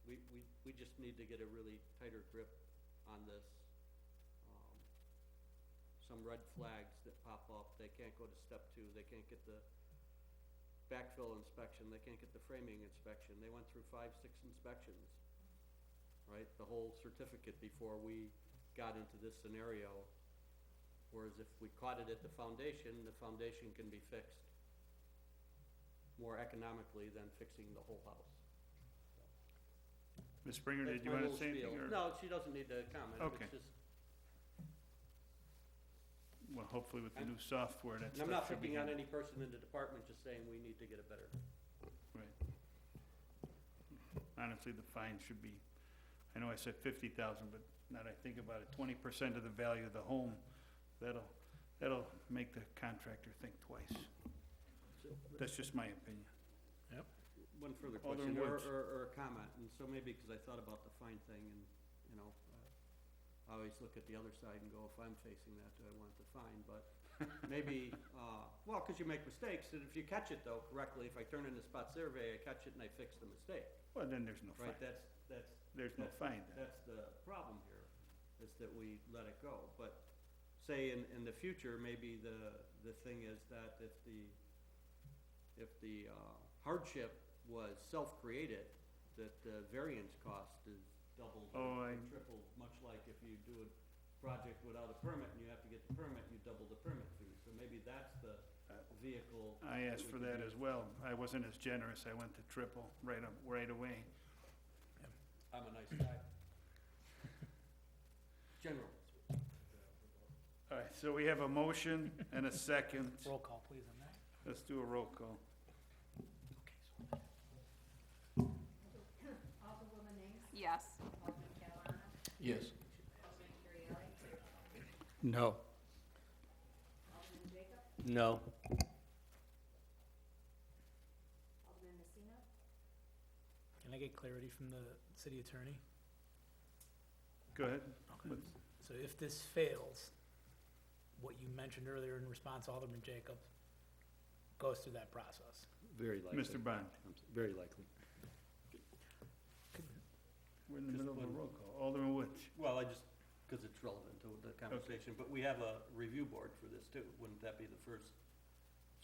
we just need to get a really tighter grip on this. Some red flags that pop up, they can't go to step 2, they can't get the backfill inspection, they can't get the framing inspection, they went through 5, 6 inspections, right? The whole certificate before we got into this scenario, whereas if we caught it at the foundation can be fixed more economically than fixing the whole house. Ms. Springer, did That's you my wanna little say anything, spiel. or? No, she doesn't need to comment, Okay. it's just, Well, hopefully with the new software, that's. and I'm not picking on any person in the department, just saying we need to get a better. Right. Honestly, the fine should be, I know I said 50,000, but now that I think about it, 20% of the value of the home, that'll make the contractor think twice. That's just my opinion. One further Alderman question, Woods. or a comment, and so maybe, because I thought about the fine thing, and, you know, I always look at the other side and go, if I'm facing that, do I want the fine? But maybe, well, because you make mistakes, and if you catch it though correctly, if I turn in a spot survey, I catch it and I fix the mistake, Well, then there's no fine. right? That's There's no fine then. That's the problem here, is that we let it go. But say in the future, maybe the thing is that if the hardship was self-created, that the variance cost is doubled or tripled, much like if you do a project without a permit and you have to get the permit, you double the permit fee. So maybe that's the vehicle. I asked for that as well. I wasn't as generous. I went to triple right away. I'm a nice guy. General. All right, so we have a motion and a second. Roll call, please, on that. Let's do a roll call. Alderwoman Ace, Yes. Alderman Catalano, Yes. Alderman Currielli, No. Alderman Jacob, No. Alderman Messina, Can I get clarity from the city attorney? Go ahead. Okay. So if this fails, what you mentioned earlier in response to Alderman Jacob goes through that process. Very likely. Mr. Bond, Very likely. we're in the Just middle of a one- roll call. Alderman Woods. Well, because it's relevant to the conversation, but we have a review board for this too. Wouldn't that be the first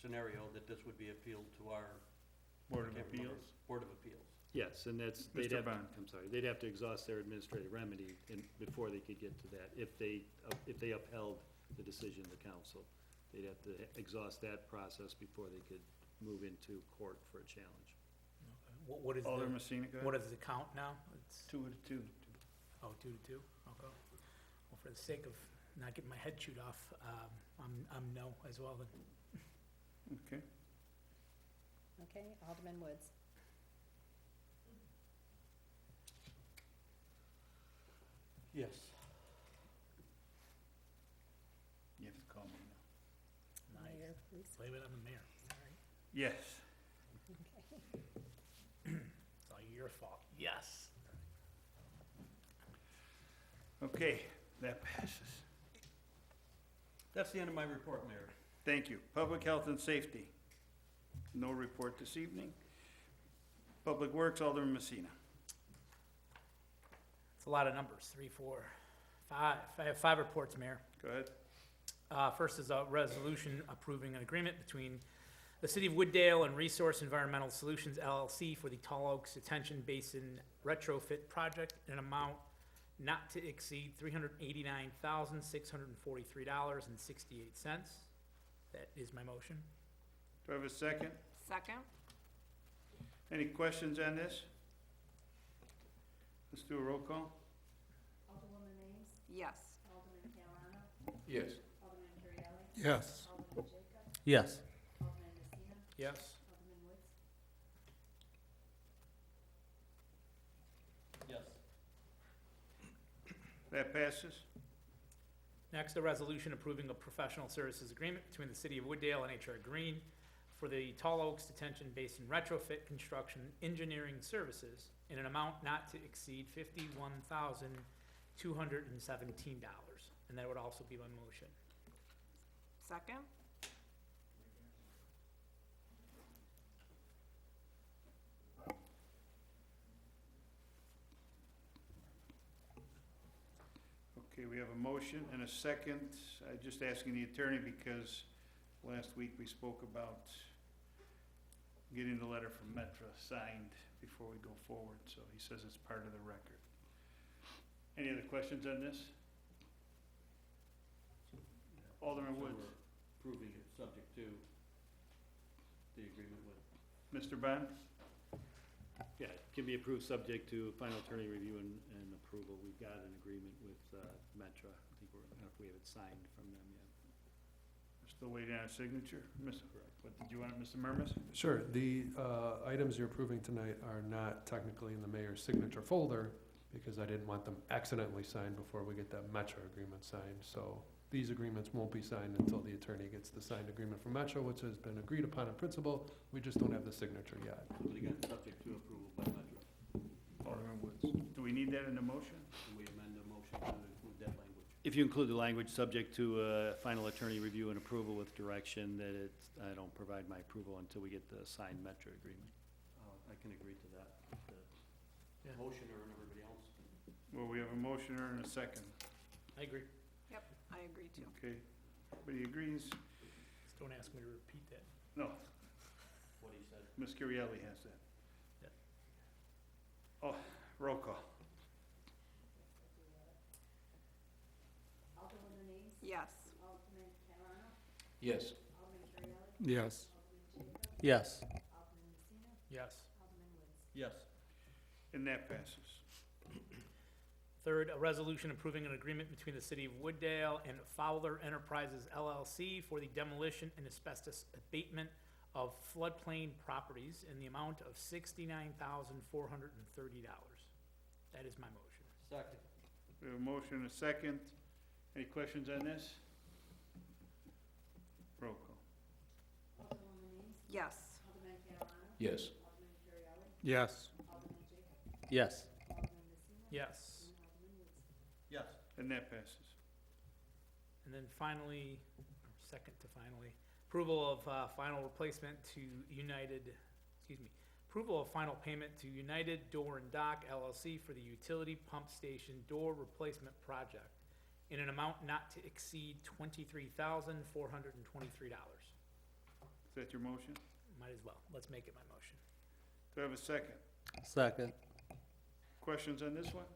scenario, that this would be appealed to our? Board of I can't remember. Appeals. Board of Appeals. Yes, and that's, Mr. Bond. they'd have to exhaust their administrative remedy before they could get to that. If they upheld the decision of the council, they'd have to exhaust that process before they could move into court for a challenge. Okay. What is Alderman the, Messina, go what ahead. is the count now? It's, 2-2. oh, 2-2, okay. Well, for the sake of not getting my head chewed off, I'm no as well then. Okay. okay, Alderman Woods, Yes. You have to call me now. Nice. Mayor, please. Blame it on the mayor. Sorry. Yes. It's all your fault. Yes. Okay, that passes. That's the end of my report, Mayor. Thank you. Public Health and Safety. No report this evening. Public Works, Alderman Messina. It's a lot of numbers, 3, 4, 5. I have 5 reports, Mayor. Go ahead. First is a resolution approving an agreement between the City of Wooddale and Resource Environmental Solutions LLC for the Tall Oaks Detention Basin retrofit project in an amount not to exceed $389,643.68. That is my motion. Do I have a second? Second? Any questions on this? Let's do a roll call. Alderwoman Ace, Yes. Alderman Catalano, Yes. Alderman Currielli, Yes. Alderman Jacob, Yes. Alderman Messina, Yes. Alderman Woods, Yes. That passes. Next, a resolution approving a professional services agreement between the City of Wooddale and HR Green for the Tall Oaks Detention Basin retrofit construction engineering services in an amount not to exceed $51,217. And that would also be my motion. Second? Okay, we have a motion and a second. Just asking the attorney because last week we spoke about getting the letter from Metra signed before we go forward, so he says it's part of the record. Any other questions on this? Alderman So Woods. we're Approving it subject to the agreement with, Mr. Bond? Yeah, it can be approved subject to final attorney review and approval. We've got an agreement with Metra. I think we have it signed from them yet. We're still waiting on a signature. What did you want, Mr. Murmas? Sure, the items you're approving tonight are not technically in the mayor's signature folder, because I didn't want them accidentally signed before we get that Metro agreement signed. So these agreements won't be signed until the attorney gets the signed agreement from Metro, which has been agreed upon in principle. We just don't have the signature yet. but again, subject to approval by Metro. Alderman Woods. Do we need that in the motion? Can we amend the motion to include that language? If you include the language subject to final attorney review and approval with direction that I don't provide my approval until we get the signed Metro agreement. I can agree to that. The Yeah. motioner and everybody else can. Well, we have a motioner and a second. I agree. Yep, I agree too. Okay, everybody agrees? Just don't ask me to repeat that. No, What he said. Ms. Curielli has that. Yeah. Oh, roll call. Alderman Denise. Yes. Alderman Catalano. Yes. Alderman Currielli. Yes. Alderman Jacob. Yes. Alderman Messina. Yes. Alderman Woods. Yes. And that passes. Third, a resolution approving an agreement between the City of Wooddale and Fowler Enterprises LLC for the demolition and asbestos abatement of floodplain properties in the amount of $69,430. That is my motion. Second. We have a motion and a second. Any questions on this? Roll call. Alderman Denise. Yes. Alderman Catalano. Yes. Alderman Currielli. Yes. Alderman Jacob. Yes. Alderman Messina. Yes. And Alderman Woods. Yes. And that passes. And then finally, or second to finally, approval of final replacement to approval of final payment to United Door and Dock LLC for the utility pump station door replacement project in an amount not to exceed $23,423. Is that your motion? Might as well. Let's make it my motion. Do I have a second? Second. Questions on this one?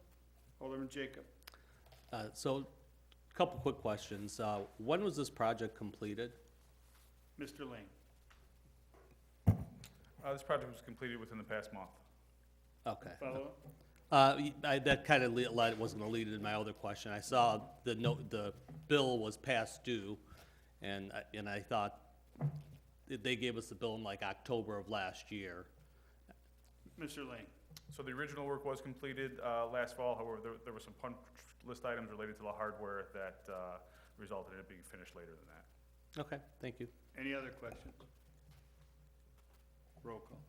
Alderman Jacob. So, couple quick questions. When was this project completed? Mr. Lane. This project was completed within the past month. Okay. Follow up? That kind of was gonna lead into my other question. I saw the bill was past due, and I thought they gave us the bill in like October of last year. Mr. Lane. So the original work was completed last fall, however, there were some punch list items related to the hardware that resulted in it being finished later than that. Okay, thank you. Any other questions? Roll call.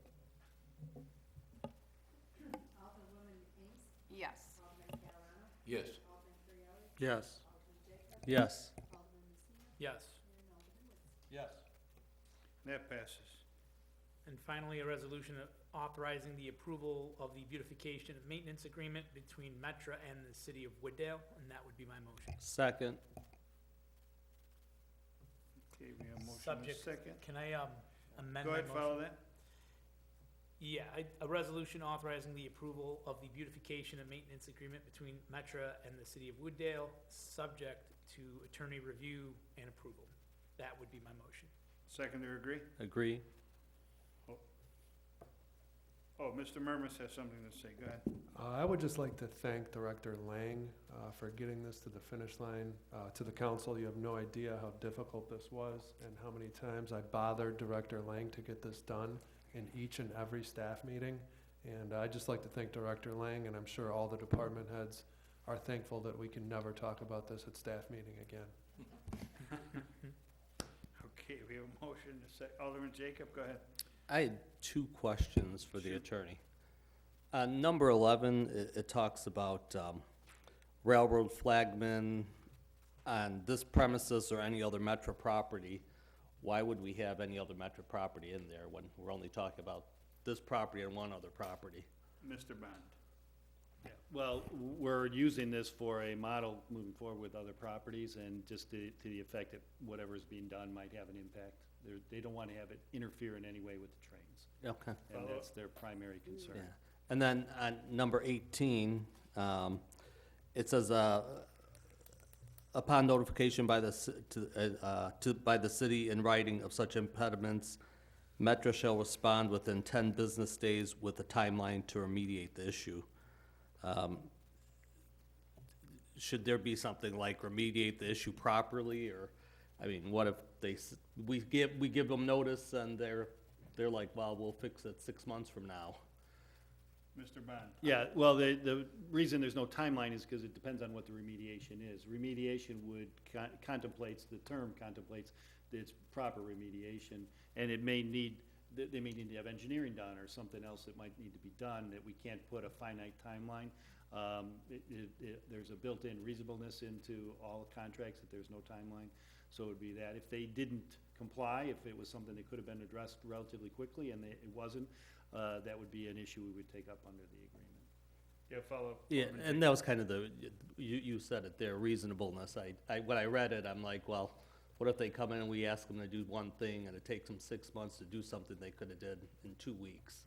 Alderwoman Ames. Yes. Alderman Catalano. Yes. Alderman Currielli. Yes. Alderman Jacob. Yes. Alderman Messina. Yes. And Alderman Woods. Yes. That passes. And finally, a resolution authorizing the approval of the beautification and maintenance agreement between Metra and the City of Wooddale, and that would be my motion. Second. Okay, we have a motion and a Subject- second. Can I amend Go my ahead, motion? follow that. Yeah, a resolution authorizing the approval of the beautification and maintenance agreement between Metra and the City of Wooddale, subject to attorney review and approval. That would be my motion. Seconder agree? Agree. Oh, Mr. Murmas has something to say. Go ahead. I would just like to thank Director Lang for getting this to the finish line. To the council, you have no idea how difficult this was and how many times I bothered Director Lang to get this done in each and every staff meeting. And I'd just like to thank Director Lang, and I'm sure all the department heads are thankful that we can never talk about this at staff meeting again. Okay, we have a motion to say, Alderman Jacob, go ahead. I had two questions for the Sure. attorney. Number 11, it talks about railroad flagmen on this premises or any other Metro property. Why would we have any other Metro property in there when we're only talking about this property and one other property? Mr. Bond. Yeah, well, we're using this for a model moving forward with other properties, and just to the effect that whatever's being done might have an impact. They don't want to have it interfere in any way with the trains, Okay. and Follow that's their primary concern. Yeah. And then on number 18, it says, upon notification by by the city in writing of such impediments, Metro shall respond within 10 business days with a timeline to remediate the issue. Should there be something like remediate the issue properly, or, I mean, what if we give them notice and they're like, well, we'll fix it 6 months from now? Mr. Bond? Yeah, well, the reason there's no timeline is because it depends on what the remediation is. Remediation would the term contemplates its proper remediation, and it may need, they may need to have engineering done or something else that might need to be done, that we can't put a finite timeline. There's a built-in reasonableness into all contracts that there's no timeline, so it would be that. If they didn't comply, if it was something that could have been addressed relatively quickly and it wasn't, that would be an issue we would take up under the agreement. Yeah, follow. Yeah, Alderman and that was kind of you said it there, reasonableness. When I read it, I'm like, well, what if they come in and we ask them to do one thing and it takes them 6 months to do something they could have did in 2 weeks?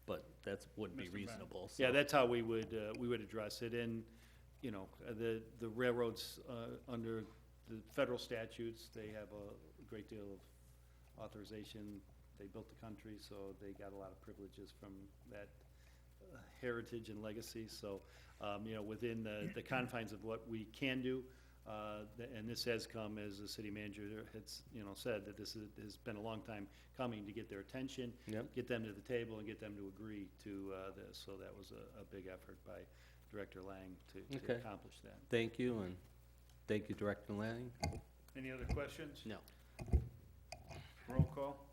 But that wouldn't be Mr. Brown. reasonable, so. Yeah, that's how we would address it, and, you know, the railroads, under the federal statutes, they have a great deal of authorization. They built the country, so they got a lot of privileges from that heritage and legacy, so, you know, within the confines of what we can do, and this has come as the city manager had, you know, said that this has been a long time coming to get their attention, Yep. get them to the table and get them to agree to this. So that was a big effort by Director Lang to Okay. accomplish that. Thank you, and thank you, Director Lanning. Any other questions? No. Roll call?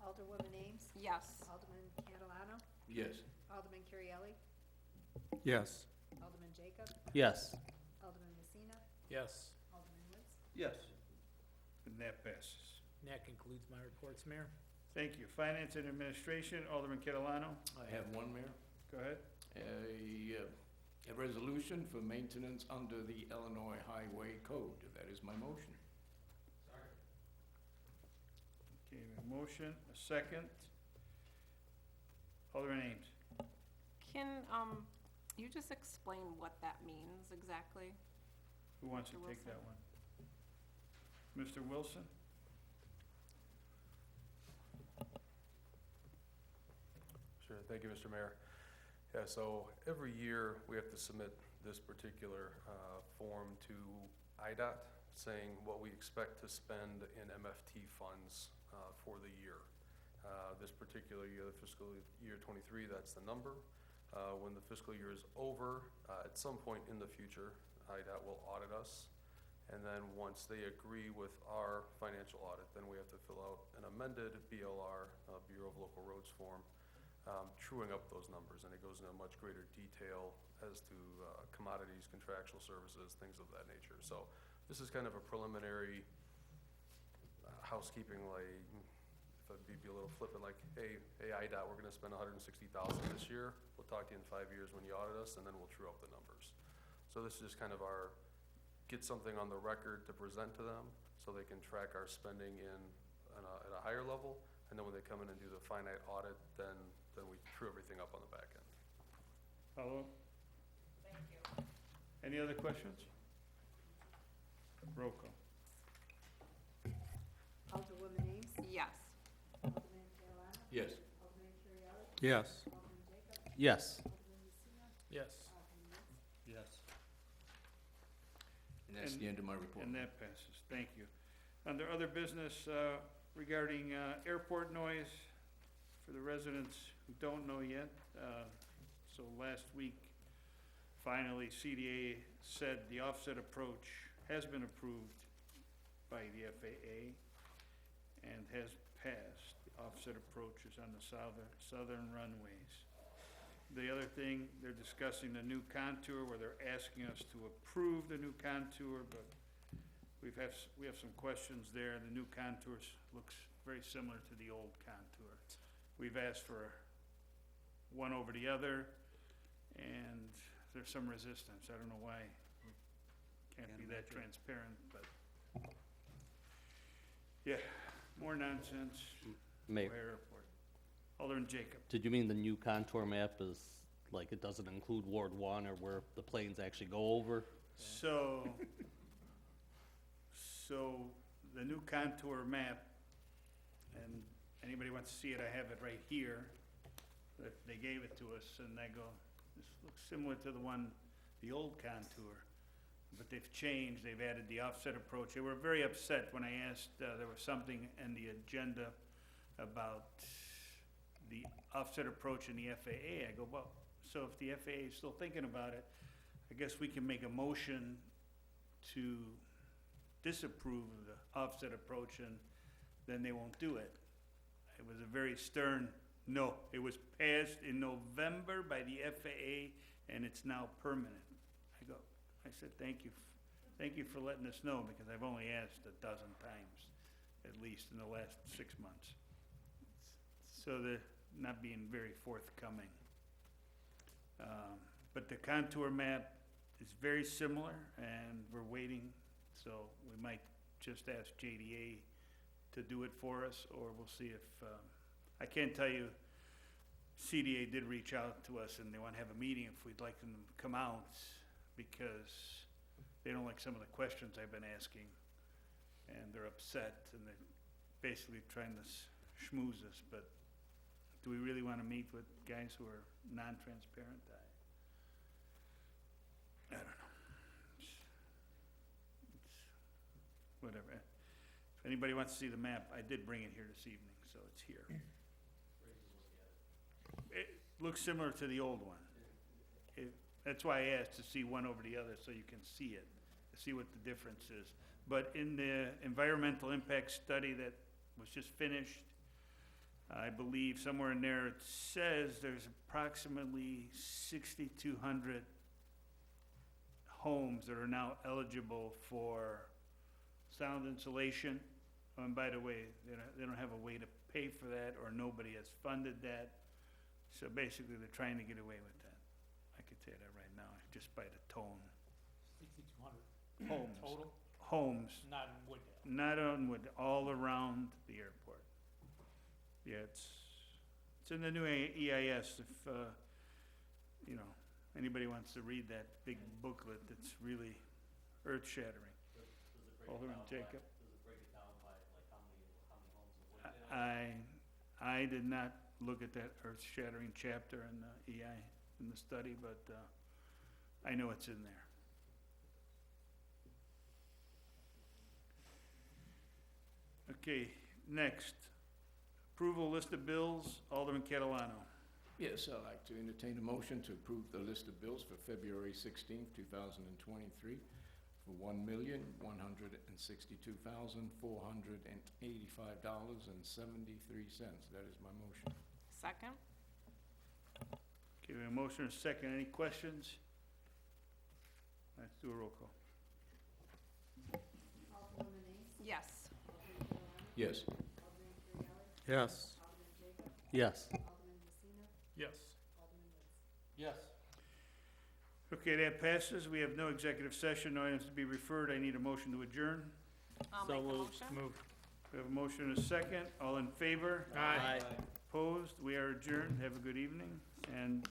Alderwoman Ames. Yes. Alderman Catalano. Yes. Alderman Currielli. Yes. Alderman Jacob. Yes. Alderman Messina. Yes. Alderman Woods. Yes. And that passes. And that concludes my reports, Mayor. Thank you. Finance and Administration, Alderman Catalano, I have one, Mayor. go ahead. A resolution for maintenance under the Illinois Highway Code. That is my motion. Okay, a motion, a second. Alderman Ames. Can, you just explain what that means exactly? Who wants to Mr. take that Wilson. one? Mr. Wilson? Sure, thank you, Mr. Mayor. Yeah, so every year we have to submit this particular form to IDOT saying what we expect to spend in MFT funds for the year. This particular year, the fiscal year '23, that's the number. When the fiscal year is over, at some point in the future, IDOT will audit us. And then once they agree with our financial audit, then we have to fill out an amended BLR, Bureau of Local Roads form, truing up those numbers, and it goes into much greater detail as to commodities, contractual services, things of that nature. So this is kind of a preliminary housekeeping, like, if I'd be a little flippant, like, hey, IDOT, we're gonna spend $160,000 this year. We'll talk to you in 5 years when you audit us, and then we'll true up the numbers. So this is just kind of our, get something on the record to present to them, so they can track our spending at a higher level, and then when they come in and do the finite audit, then we true everything up on the back end. Follow? Thank you. Any other questions? Roll call. Alderwoman Ames. Yes. Alderman Catalano. Yes. Alderman Currielli. Yes. Alderman Jacob. Yes. Alderman Messina. Yes. Alderman Woods. Yes. And that's the end of my report. And that passes, thank you. Under other business regarding airport noise, for the residents who don't know yet, so last week, finally, CDA said the offset approach has been approved by the FAA and has passed. The offset approach is on the southern runways. The other thing, they're discussing the new contour, where they're asking us to approve the new contour, but we have some questions there. The new contour looks very similar to the old contour. We've asked for one over the other. and there's some resistance. I don't know why. We can't be that transparent, but, yeah, more nonsense. Mayor, Airport. Alderman Jacob. did you mean the new contour map is, like, it doesn't include Ward 1 or where the planes actually go over? So, the new contour map, and anybody wants to see it, I have it right here. That they gave it to us, and I go, this looks similar to the one, the old contour, but they've changed, they've added the offset approach. They were very upset when I asked, there was something in the agenda about the offset approach in the FAA. I go, well, so if the FAA is still thinking about it, I guess we can make a motion to disapprove of the offset approach, and then they won't do it. It was a very stern no. It was passed in November by the FAA, and it's now permanent. I said, thank you for letting us know, because I've only asked 12 times, at least in the last 6 months. So they're not being very forthcoming. But the contour map is very similar, and we're waiting, so we might just ask JDA to do it for us, or we'll see if, I can't tell you, CDA did reach out to us, and they want to have a meeting if we'd like them to come out, because they don't like some of the questions I've been asking, and they're upset, and they're basically trying to schmooze us, but do we really want to meet with guys who are non-transparent? I don't know. It's whatever. If anybody wants to see the map, I did bring it here this evening, so it's here. It looks similar to the old one. That's why I asked to see one over the other, so you can see it, to see what the difference is. But in the environmental impact study that was just finished, I believe somewhere in there it says there's approximately 6,200 homes that are now eligible for sound insulation. And by the way, they don't have a way to pay for that, or nobody has funded that. So basically, they're trying to get away with that. I could tell you that right now, just by the tone. 6,200 Homes. total, Homes, not in Wooddale. not on Wood, all around the airport. Yeah, it's in the new EIS. If, anybody wants to read that big booklet, that's really earth-shattering. Alderman Jacob. I did not look at that earth-shattering chapter in the EI, in the study, but I know it's in there. Okay, next, approval list of bills, Alderman Catalano. Yes, I'd like to entertain a motion to approve the list of bills for February 16th, 2023 for $1,162,485.73. That is my motion. Second? Okay, we have a motion and a second. Any questions? Let's do a roll call. Alderwoman Ace, Yes. Alderman Catalano, Yes. Alderman Currielli, Yes. Alderman Jacob, Yes. Alderman Messina, Yes. Alderman Woods. Yes. Okay, that passes. We have no executive session, no items to be referred. I need a motion to adjourn. I'll So make a moved. motion. Moved. We have a motion and a second. All in favor? Aye. Opposed? We are adjourned. Have a good evening, and